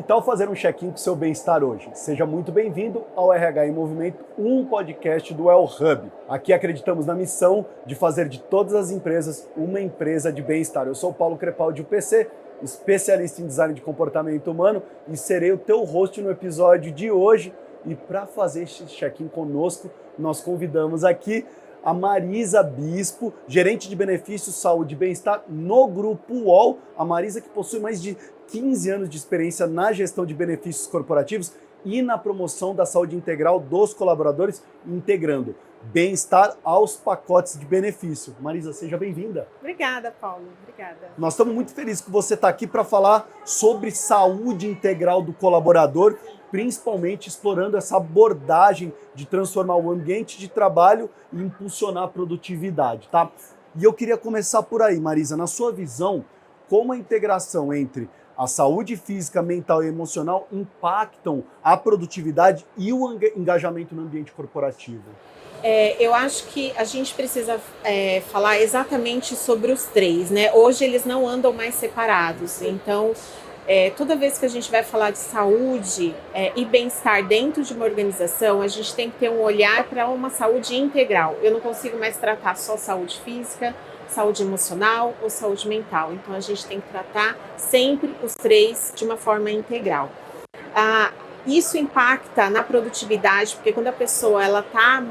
tal fazer um check-in com seu bem-estar hoje? Seja muito bem-vindo ao RH em Movimento, um podcast do El Hub. Aqui acreditamos na missão de fazer de todas as empresas uma empresa de bem-estar. Eu sou o Paulo Crepaldi, UPC, especialista em design de comportamento humano, e serei o teu host no episódio de hoje. E para fazer este check-in conosco, nós convidamos aqui a Marisa Bispo, gerente de benefícios, saúde e bem-estar no Grupo UOL. A Marisa, que possui mais de 15 anos de experiência na gestão de benefícios corporativos e na promoção da saúde integral dos colaboradores, integrando bem-estar aos pacotes de benefício. Marisa, seja bem-vinda. Obrigada, Paulo. Obrigada. Nós estamos muito felizes que você está aqui para falar sobre saúde integral do colaborador, principalmente explorando essa abordagem de transformar o ambiente de trabalho e impulsionar a produtividade, tá? E eu queria começar por aí, Marisa, na sua visão, como a integração entre a saúde física, mental e emocional impactam a produtividade e o engajamento no ambiente corporativo? Eu acho que a gente precisa falar exatamente sobre os três, né? Hoje eles não andam mais separados, então toda vez que a gente vai falar de saúde e bem-estar dentro de uma organização, a gente tem que ter um olhar para uma saúde integral. Eu não consigo mais tratar só saúde física, saúde emocional ou saúde mental. Então a gente tem que tratar sempre os três de uma forma integral. Isso impacta na produtividade, porque quando a pessoa está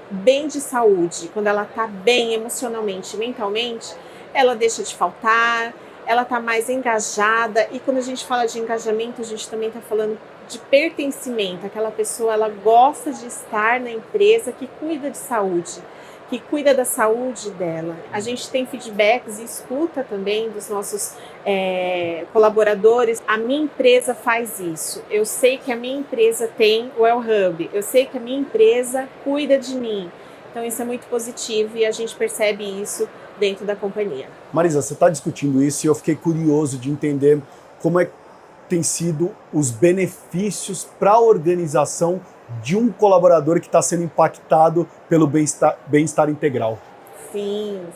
bem de saúde, quando ela está bem emocionalmente e mentalmente, ela deixa de faltar, ela está mais engajada. E quando a gente fala de engajamento, a gente também está falando de pertencimento. Aquela pessoa, ela gosta de estar na empresa que cuida de saúde, que cuida da saúde dela. A gente tem feedbacks e escuta também dos nossos colaboradores. A minha empresa faz isso. Eu sei que a minha empresa tem o El Hub. Eu sei que a minha empresa cuida de mim. Então isso é muito positivo e a gente percebe isso dentro da companhia. Marisa, você está discutindo isso e eu fiquei curioso de entender como é que tem sido os benefícios para a organização de um colaborador que está sendo impactado pelo bem-estar integral. Sim.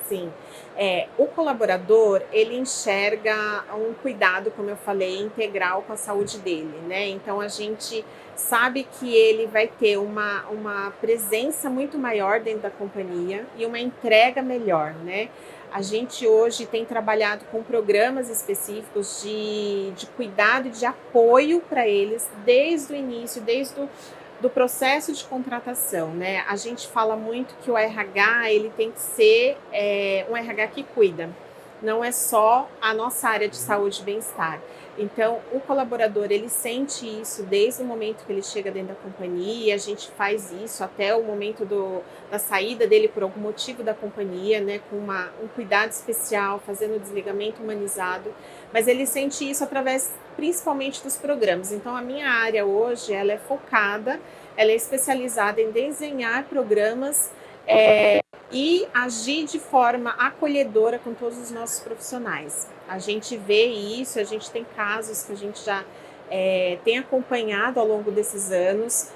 O colaborador, ele enxerga um cuidado, como eu falei, integral com a saúde dele, né? Então a gente sabe que ele vai ter uma presença muito maior dentro da companhia e uma entrega melhor, né? A gente hoje tem trabalhado com programas específicos de cuidado e de apoio para eles desde o início, desde do processo de contratação, né? A gente fala muito que o RH ele tem que ser um RH que cuida, não é só a nossa área de saúde e bem-estar. Então, o colaborador, ele sente isso desde o momento que ele chega dentro da companhia, a gente faz isso até o momento da saída dele por algum motivo da companhia, né, com um cuidado especial, fazendo o desligamento humanizado, mas ele sente isso através principalmente dos programas. Então, a minha área hoje, ela é focada, ela é especializada em desenhar programas e agir de forma acolhedora com todos os nossos profissionais. A gente vê isso, a gente tem casos que a gente já tem acompanhado ao longo desses anos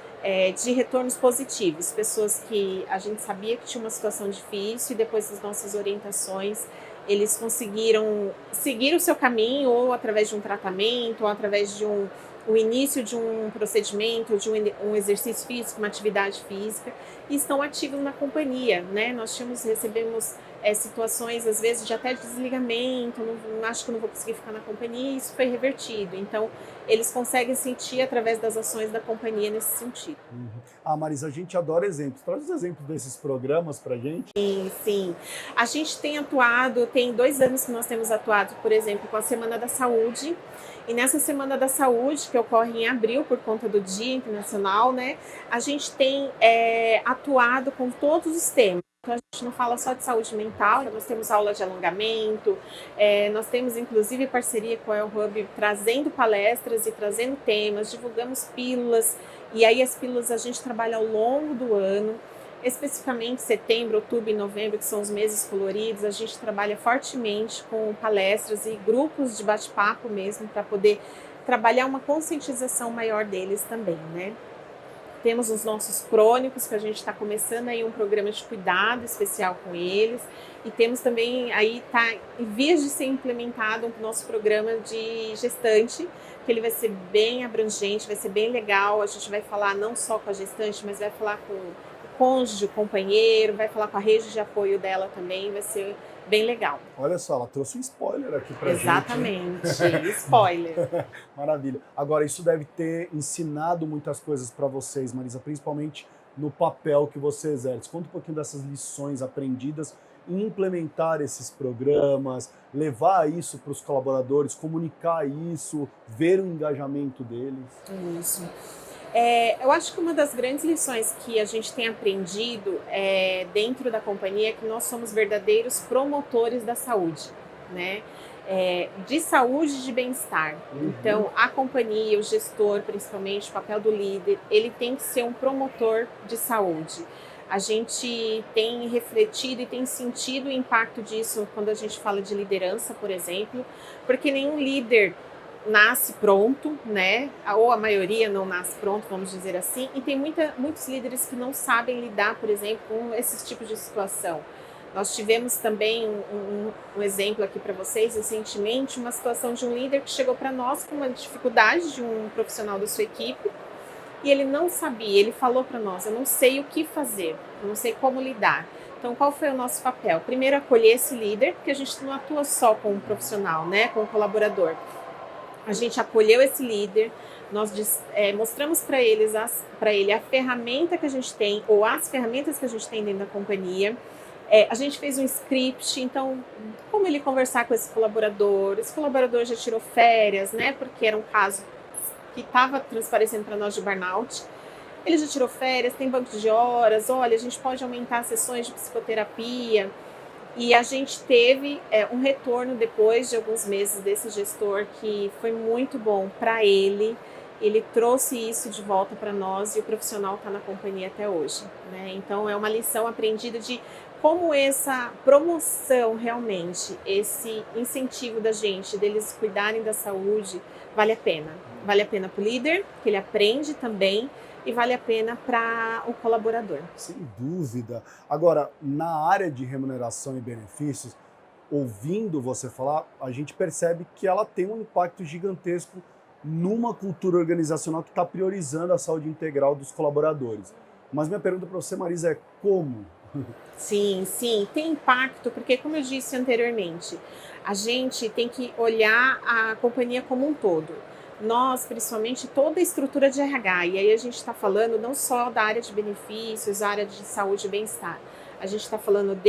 de retornos positivos. Pessoas que a gente sabia que tinha uma situação difícil e depois das nossas orientações, eles conseguiram seguir o seu caminho ou através de um tratamento, ou através de o início de um procedimento, de um exercício físico, uma atividade física, e estão ativos na companhia, né? Nós recebemos situações, às vezes, de até desligamento, não acho que não vou conseguir ficar na companhia, e isso foi revertido. Então, eles conseguem sentir através das ações da companhia nesse sentido. Marisa, a gente adora exemplos. Traz os exemplos desses programas pra gente. Sim. A gente tem atuado, tem 2 anos que nós temos atuado, por exemplo, com a Semana da Saúde. E nessa Semana da Saúde, que ocorre em abril por conta do Dia Internacional, né, a gente tem atuado com todos os temas. Então, a gente não fala só de saúde mental, nós temos aula de alongamento, nós temos inclusive parceria com o El Hub, trazendo palestras e trazendo temas, divulgamos pílulas, e aí as pílulas a gente trabalha ao longo do ano. Especificamente setembro, outubro e novembro, que são os meses coloridos, a gente trabalha fortemente com palestras e grupos de bate-papo mesmo, para poder trabalhar uma conscientização maior deles também, né? temos os nossos crônicos, que a gente está começando aí um programa de cuidado especial com eles, e temos também, aí está em vias de ser implementado o nosso programa de gestante, que ele vai ser bem abrangente, vai ser bem legal. A gente vai falar não só com a gestante, mas vai falar com o cônjuge, o companheiro, vai falar com a rede de apoio dela também, vai ser bem legal. Olha só, ela trouxe um spoiler aqui pra Exatamente, gente. spoiler. Maravilha. Agora, isso deve ter ensinado muitas coisas para vocês, Marisa, principalmente no papel que você exerce. Conta um pouquinho dessas lições aprendidas em implementar esses programas, levar isso para os colaboradores, comunicar isso, ver o engajamento deles. Isso. Eu acho que uma das grandes lições que a gente tem aprendido dentro da companhia é que nós somos verdadeiros promotores da saúde, né? De saúde e de bem-estar. Então, a companhia, o gestor, principalmente, o papel do líder, ele tem que ser um promotor de saúde. A gente tem refletido e tem sentido o impacto disso quando a gente fala de liderança, por exemplo, porque nenhum líder nasce pronto, né? Ou a maioria não nasce pronto, vamos dizer assim, e tem muitos líderes que não sabem lidar, por exemplo, com esses tipos de situação. Nós tivemos também um exemplo aqui para vocês recentemente, uma situação de um líder que chegou para nós com uma dificuldade de um profissional da sua equipe, e ele não sabia, ele falou para nós: eu não sei o que fazer, eu não sei como lidar. Então, qual foi o nosso papel? Primeiro, acolher esse líder, porque a gente não atua só com um profissional, né, com um colaborador. A gente acolheu esse líder, nós mostramos para ele a ferramenta que a gente tem, ou as ferramentas que a gente tem dentro da companhia. A gente fez um script, então, como ele conversar com esse colaborador já tirou férias, né, porque era um caso que estava transparecendo para nós de burnout. Ele já tirou férias, tem banco de horas, olha, a gente pode aumentar as sessões de psicoterapia. E a gente teve um retorno depois de alguns meses desse gestor que foi muito bom para ele. Ele trouxe isso de volta para nós e o profissional está na companhia até hoje, né? Então é uma lição aprendida de como essa promoção realmente, esse incentivo da gente, deles cuidarem da saúde, vale a pena. Vale a pena para o líder, que ele aprende também, e vale a pena para o colaborador. Sem dúvida. Agora, na área de remuneração e benefícios, ouvindo você falar, a gente percebe que ela tem um impacto gigantesco numa cultura organizacional que está priorizando a saúde integral dos colaboradores. Mas minha pergunta para você, Marisa, é como? Sim, tem impacto, porque como eu disse anteriormente, a gente tem que olhar a companhia como um todo. Nós, principalmente, toda a estrutura de RH, e aí a gente está falando não só da área de benefícios, área de saúde e bem-estar. A gente está falando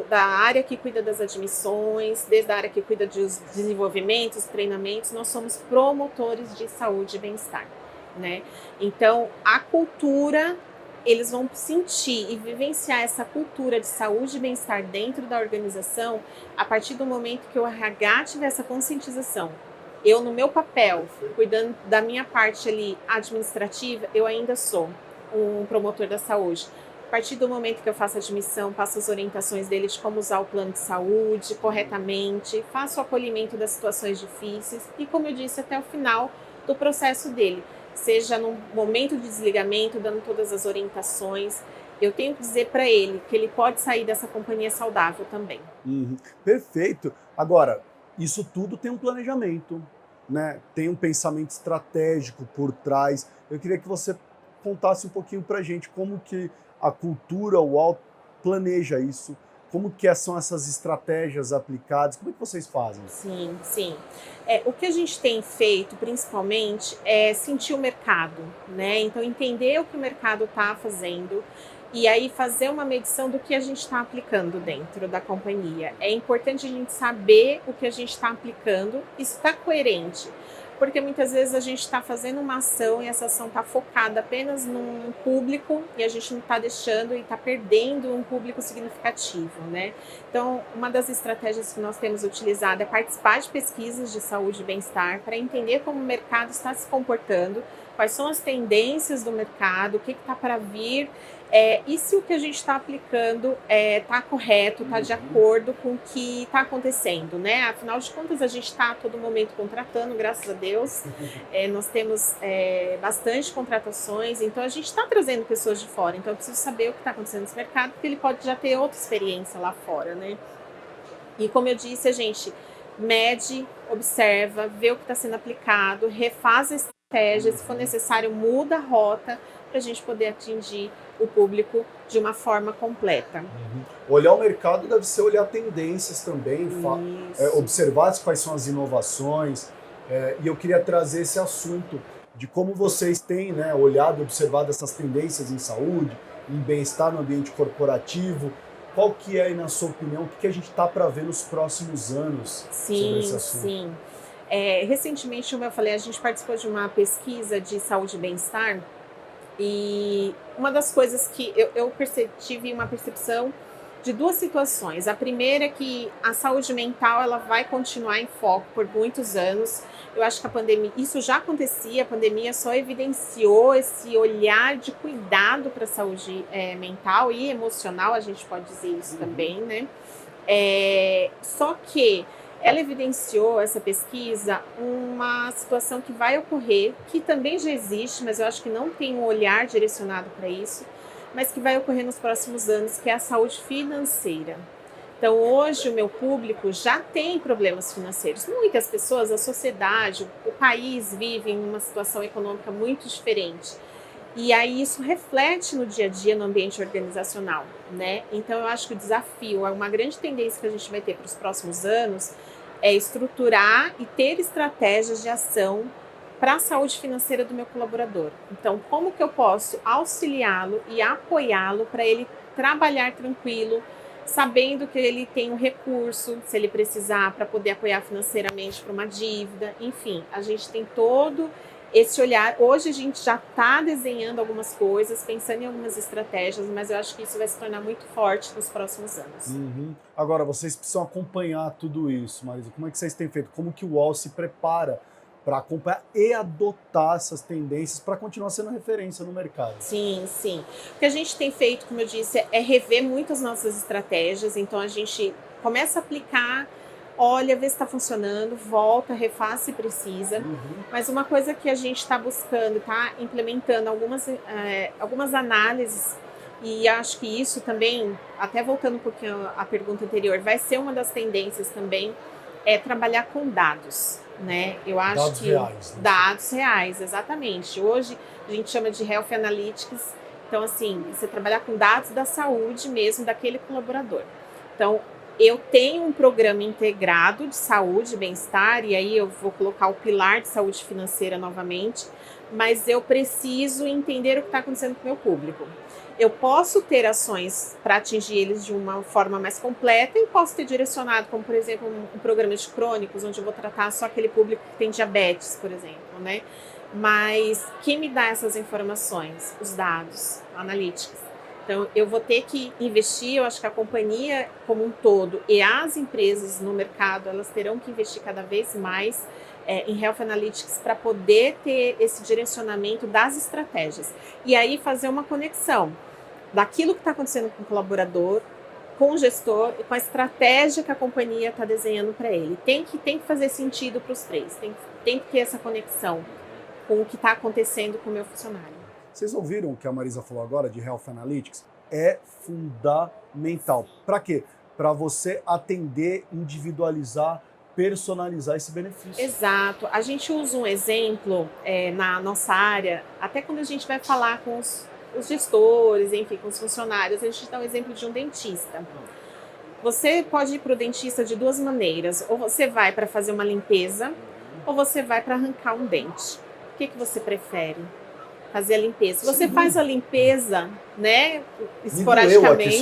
da área que cuida das admissões, desde a área que cuida dos desenvolvimentos, treinamentos. Nós somos promotores de saúde e bem-estar, né? Então, a cultura, eles vão sentir e vivenciar essa cultura de saúde e bem-estar dentro da organização a partir do momento que o RH tiver essa conscientização. Eu, no meu papel, cuidando da minha parte ali administrativa, eu ainda sou um promotor da saúde. A partir do momento que eu faço a admissão, passo as orientações dele de como usar o plano de saúde corretamente, faço o acolhimento das situações difíceis e, como eu disse, até o final do processo dele, seja no momento de desligamento, dando todas as orientações, eu tenho que dizer para ele que ele pode sair dessa companhia saudável também. Perfeito. Agora, isso tudo tem um planejamento, né? Tem um pensamento estratégico por trás. Eu queria que você contasse um pouquinho para a gente como que a cultura UOL planeja isso, como que são essas estratégias aplicadas, como é que vocês fazem? Sim. O que a gente tem feito, principalmente, é sentir o mercado, né? Então, entender o que o mercado está fazendo e aí fazer uma medição do que a gente está aplicando dentro da companhia. É importante a gente saber o que a gente está aplicando e se está coerente. Porque muitas vezes a gente está fazendo uma ação e essa ação está focada apenas num público e a gente não está deixando e está perdendo um público significativo, né? Então, uma das estratégias que nós temos utilizado é participar de pesquisas de saúde e bem-estar para entender como o mercado está se comportando quais são as tendências do mercado, o que está para vir, e se o que a gente está aplicando está correto, está de acordo com o que está acontecendo, né? Afinal de contas, a gente está a todo momento contratando, graças a Deus. Nós temos bastante contratações, então a gente está trazendo pessoas de fora. Então eu preciso saber o que está acontecendo nesse mercado, porque ele pode já ter outra experiência lá fora, né? E como eu disse, a gente mede, observa, vê o que está sendo aplicado, refaz a estratégia, se for necessário, muda a rota para a gente poder atingir o público de uma forma completa. Olhar o mercado deve ser olhar tendências também, observar quais são as inovações. E eu queria trazer esse assunto de como vocês têm, né, olhado e observado essas tendências em saúde, em bem-estar no ambiente corporativo. Qual que é, na sua opinião, o que a gente está para ver nos próximos anos sobre esse assunto? Sim. Recentemente, como eu falei, a gente participou de uma pesquisa de saúde e bem-estar, e uma das coisas que eu tive uma percepção de duas situações. A primeira é que a saúde mental ela vai continuar em foco por muitos anos. Eu acho que a pandemia, isso já acontecia, a pandemia só evidenciou esse olhar de cuidado para a saúde mental e emocional, a gente pode dizer isso também, né? Só que ela evidenciou, essa pesquisa, uma situação que vai ocorrer, que também já existe, mas eu acho que não tem um olhar direcionado para isso, mas que vai ocorrer nos próximos anos, que é a saúde financeira. Então, hoje, o meu público já tem problemas financeiros. Muitas pessoas, a sociedade, o país vive em uma situação econômica muito diferente. E aí isso reflete no dia a dia, no ambiente organizacional, né? Então, eu acho que o desafio, uma grande tendência que a gente vai ter para os próximos anos é estruturar e ter estratégias de ação para a saúde financeira do meu colaborador. Então, como que eu posso auxiliá-lo e apoiá-lo para ele trabalhar tranquilo, sabendo que ele tem um recurso, se ele precisar, para poder apoiar financeiramente para uma dívida. Enfim, a gente tem todo esse olhar. Hoje a gente já está desenhando algumas coisas, pensando em algumas estratégias, mas eu acho que isso vai se tornar muito forte nos próximos anos. Agora, vocês precisam acompanhar tudo isso, Marisa. Como é que vocês têm feito? Como que o UOL se prepara para acompanhar e adotar essas tendências para continuar sendo referência no mercado? Sim, sim. O que a gente tem feito, como eu disse, é rever muito as nossas estratégias. Então, a gente começa a aplicar, olha, vê se está funcionando, volta, refaz se precisa. Mas uma coisa que a gente está buscando, está implementando algumas análises, e acho que isso também, até voltando um pouquinho à pergunta anterior, vai ser uma das tendências também, é trabalhar com dados. Né? Eu acho dados que reais, né? Dados reais, exatamente. Hoje a gente chama de Health Analytics. Então, assim, você trabalhar com dados da saúde mesmo daquele colaborador. Então, eu tenho um programa integrado de saúde e bem-estar, e aí eu vou colocar o pilar de saúde financeira novamente, mas eu preciso entender o que está acontecendo com o meu público. Eu posso ter ações para atingir eles de uma forma mais completa e posso ter direcionado, como por exemplo, um programa de crônicos, onde eu vou tratar só aquele público que tem diabetes, por exemplo, né? Mas quem me dá essas informações? Os dados, analíticos. Então, eu vou ter que investir, eu acho que a companhia como um todo e as empresas no mercado, elas terão que investir cada vez mais em Health Analytics para poder ter esse direcionamento das estratégias. E aí fazer uma conexão daquilo que está acontecendo com o colaborador, com o gestor e com a estratégia que a companhia está desenhando para ele. Tem que fazer sentido para os três, tem que ter essa conexão com o que está acontecendo com o meu funcionário. Vocês ouviram o que a Marisa falou agora de Health Analytics? É fundamental. Para quê? Para você atender, individualizar, personalizar esse benefício. Exato. A gente usa um exemplo na nossa área, até quando a gente vai falar com os gestores, enfim, com os funcionários, a gente dá um exemplo de um dentista. Você pode ir para o dentista de duas maneiras. Ou você vai para fazer uma limpeza, ou você vai para arrancar um dente. O que você prefere? Fazer a limpeza. Você faz a limpeza, né, esporadicamente,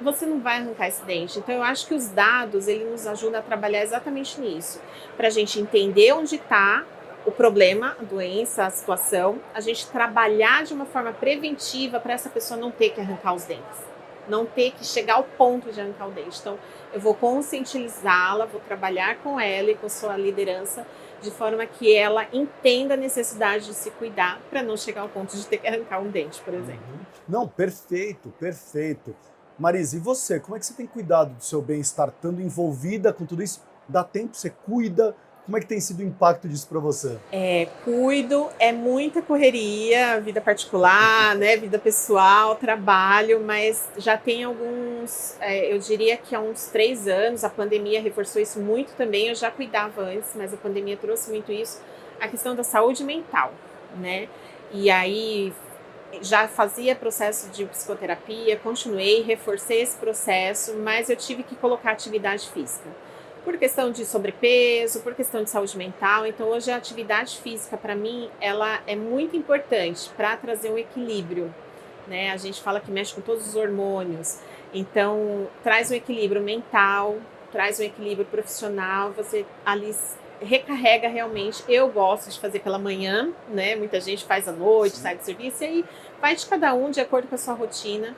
você não vai arrancar esse dente. Então, eu acho que os dados, ele nos ajudam a trabalhar exatamente nisso. Para a gente entender onde está o problema, a doença, a situação, a gente trabalhar de uma forma preventiva para essa pessoa não ter que arrancar os dentes. Não ter que chegar ao ponto de arrancar o dente. Então, eu vou conscientizá-la, vou trabalhar com ela e com sua liderança de forma que ela entenda a necessidade de se cuidar para não chegar ao ponto de ter que arrancar um dente, por exemplo. Não, perfeito, perfeito. Marisa, e você? Como é que você tem cuidado do seu bem-estar, estando envolvida com tudo isso? Dá tempo, você cuida? Como é que tem sido o impacto disso para você? Cuido, é muita correria, vida particular, né, vida pessoal, trabalho, mas já tem alguns, eu diria que há uns 3 anos, a pandemia reforçou isso muito também, eu já cuidava antes, mas a pandemia trouxe muito isso, a questão da saúde mental, né, e aí já fazia processo de psicoterapia, continuei, reforcei esse processo, mas eu tive que colocar atividade física. Por questão de sobrepeso, por questão de saúde mental. Então, hoje a atividade física, para mim, ela é muito importante para trazer um equilíbrio, né? A gente fala que mexe com todos os hormônios. Então, traz um equilíbrio mental, traz um equilíbrio profissional, você ali recarrega realmente. Eu gosto de fazer pela manhã, né? Muita gente faz à noite, sai do serviço, e aí vai de cada um de acordo com a sua rotina.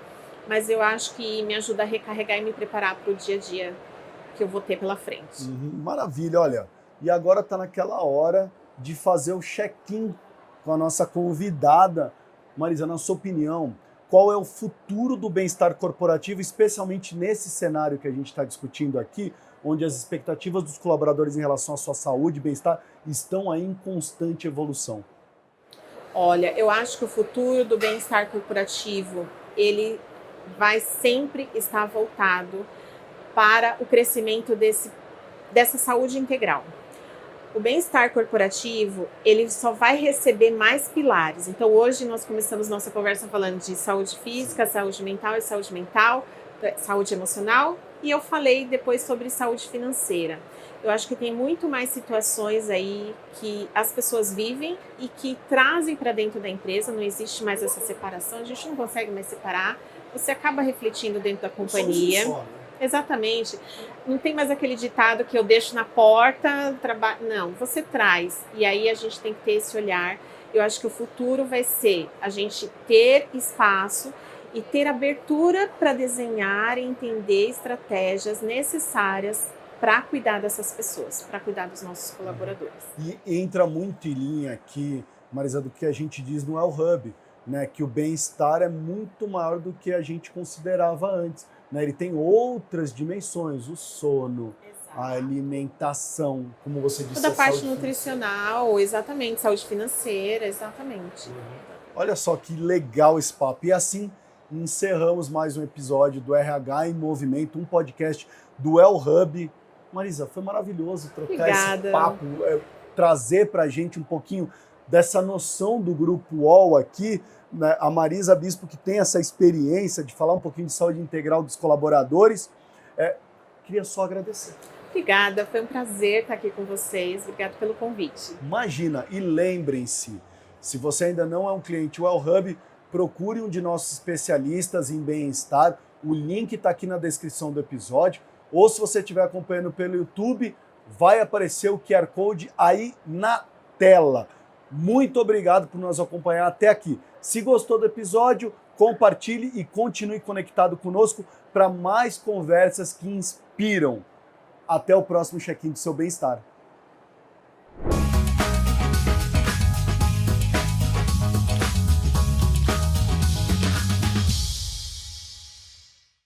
Mas eu acho que me ajuda a recarregar e me preparar para o dia a dia que eu vou ter pela frente. Maravilha, olha. E agora está naquela hora de fazer o check-in com a nossa convidada. Marisa, na sua opinião, qual é o futuro do bem-estar corporativo, especialmente nesse cenário que a gente está discutindo aqui, onde as expectativas dos colaboradores em relação à sua saúde e bem-estar estão aí em constante evolução? Olha, eu acho que o futuro do bem-estar corporativo, ele vai sempre estar voltado para o crescimento dessa saúde integral. O bem-estar corporativo, ele só vai receber mais pilares. Então, hoje nós começamos nossa conversa falando de saúde física, saúde mental, saúde emocional, e eu falei depois sobre saúde financeira. Eu acho que tem muito mais situações aí que as pessoas vivem e que trazem para dentro da empresa, não existe mais essa separação, a gente não consegue mais separar, você acaba refletindo dentro da companhia. Exatamente. Não tem mais aquele ditado que eu deixo na porta, não, você traz. E aí a gente tem que ter esse olhar. Eu acho que o futuro vai ser a gente ter espaço e ter abertura para desenhar e entender estratégias necessárias para cuidar dessas pessoas, para cuidar dos nossos colaboradores. E entra muito em linha aqui, Marisa, do que a gente diz no El Hub, né? Que o bem-estar é muito maior do que a gente considerava antes. Né, ele tem outras dimensões, o sono, exato, a alimentação, como você disse. Toda a parte nutricional, exatamente, saúde financeira, exatamente. Olha só que legal esse papo. E assim encerramos mais um episódio do RH em Movimento, um podcast do El Hub. Marisa, foi maravilhoso trocar esse papo, trazer para a gente um pouquinho dessa noção do Grupo UOL aqui. A Marisa Bispo, que tem essa experiência de falar um pouquinho de saúde integral dos colaboradores. Queria só agradecer. Obrigada, foi um prazer estar aqui com vocês. Obrigada pelo convite. Imagina, e lembrem-se, se você ainda não é um cliente Well Hub, procure um de nossos especialistas em bem-estar. O link está aqui na descrição do episódio. Ou se você estiver acompanhando pelo YouTube, vai aparecer o QR Code aí na tela. Muito obrigado por nos acompanhar até aqui. Se gostou do episódio, compartilhe e continue conectado conosco para mais conversas que inspiram. Até o próximo check-in do seu bem-estar.